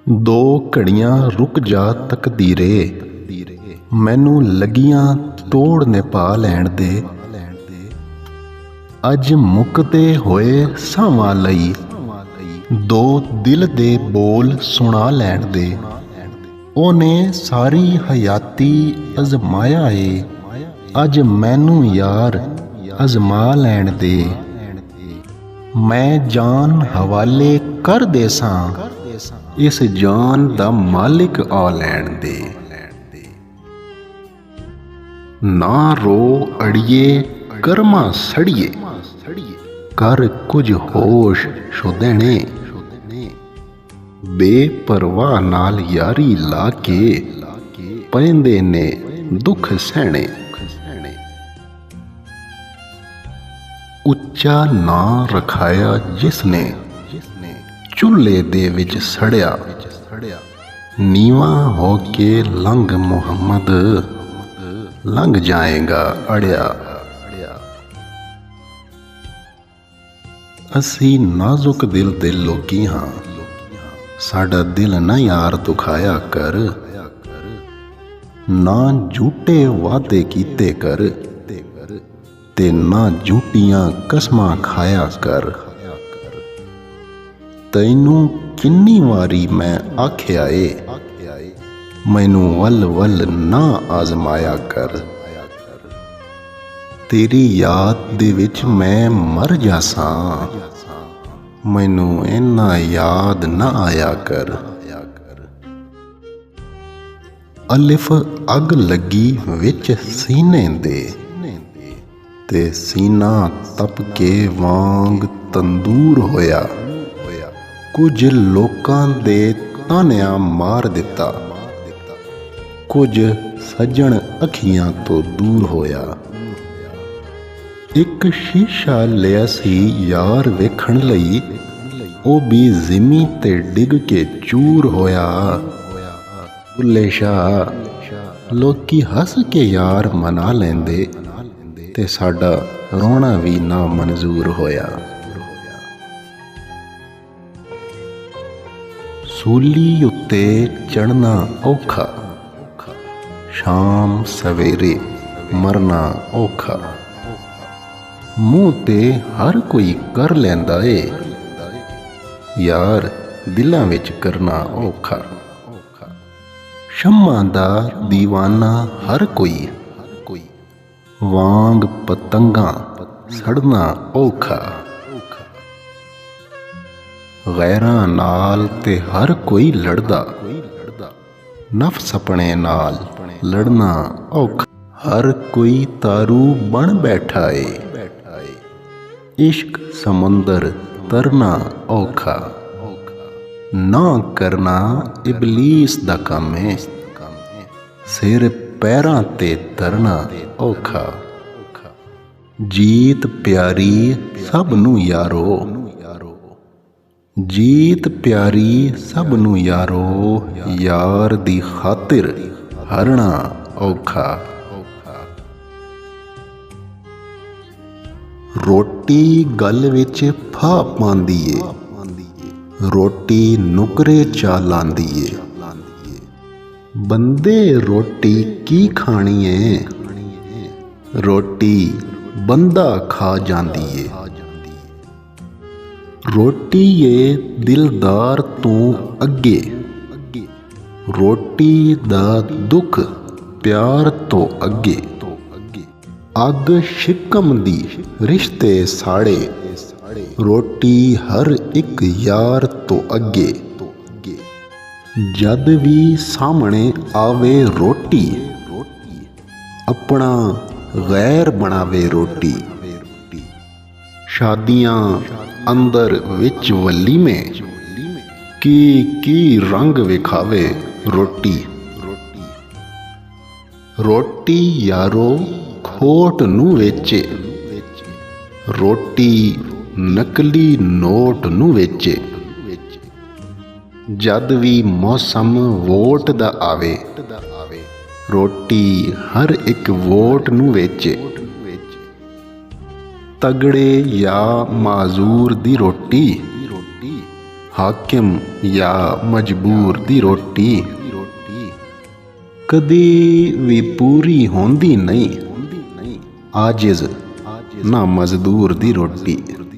दो घड़ियां रुक जा तकदीरे, मैनू लगियां तोड़ ने पा लैण दे। अज मुकदे होए सावां लई दो दिल दे बोल सुना लैण दे। ओने सारी हयाती अजमाया है, अज मैनू यार अजमा लैण दे। मैं जान हवाले कर दे सां, इस जान दा मालिक आ लैण दे। ना रो अड़िए कर्मा सड़िए, कर कुछ होश शुदैणे। बेपरवाह नाल यारी ला के पैंदे ने दुख सहणे। उच्चा ना रखाया जिसने चूल्हे दे विच सड़िया। नीवा हो के लंघ मुहम्मद, लंघ जाएगा अड़िया। असी नाजुक दिल दे लोकी हाँ, साडा दिल ना यार दुखाया कर। ना झूठे वादे कीते कर, ते ना झूठियां कसमां खाया कर। तैनू किन्नी वारी मैं आख्या ए, मैनू वल वल ना आजमाया कर। तेरी याद दे विच मैं मर जासां, मैनू इन्ना याद ना आया कर। अलिफ अग लगी विच सीने दे, ते सीना तप के वांग तंदूर होया। कुछ लोकां दे तानिया मार दिता, कुछ सज्जन अखियां तो दूर होया। एक शीशा लिया सी यार वेखण लई, ओ भी जिमी ते डिग के चूर होया। बुल्ले शाह लोकी हस के यार मना लेंदे, ते साडा रोना भी ना मंजूर होया। सूली उत्ते चढ़ना औखा, शाम सवेरे मरना औखा। मुंह ते हर कोई कर लैंदा ए, यार दिलां विच करना औखा। शम्मा दा दीवाना हर कोई, वांग पतंगा सड़ना औखा। गैरां नाल ते हर कोई लड़दा, नफ्स अपने नाल लड़ना औखा। हर कोई तारू बन बैठा ए, इश्क समुंदर तरना औखा। ना करना इबलीस दा काम है, सिर पैरां ते तरना औखा। जीत प्यारी सब नू यारो, जीत प्यारी सब नू यारो। यार दी खातिर हरना औखा। रोटी गल विच फा पांदी ए, रोटी नुकरे चा लांदी ए। बंदे रोटी की खानी है, रोटी बंदा खा जांदी है। रोटी ये दिलदार तू अगे, रोटी दा दुख प्यार तो अगे। अग शिकम दी रिश्ते साड़े, रोटी हर एक यार तो अगे। जद भी सामने आवे रोटी, अपना गैर बनावे रोटी। शादियां अंदर विच वली में, की रंग विखावे रोटी। रोटी यारो खोट नू वेचे, रोटी नकली नोट नू वेचे। जद भी मौसम वोट दा आवे, रोटी हर एक वोट नू वेचे। तगड़े या माजूर दी रोटी, ਹਾਕਿਮ ਜਾਂ ਮਜਬੂਰ ਦੀ ਰੋਟੀ ਕਦੀ ਵੀ ਪੂਰੀ ਹੁੰਦੀ ਨਹੀਂ, ਆਜਿਜ਼ ਨਾ ਮਜ਼ਦੂਰ ਦੀ ਰੋਟੀ।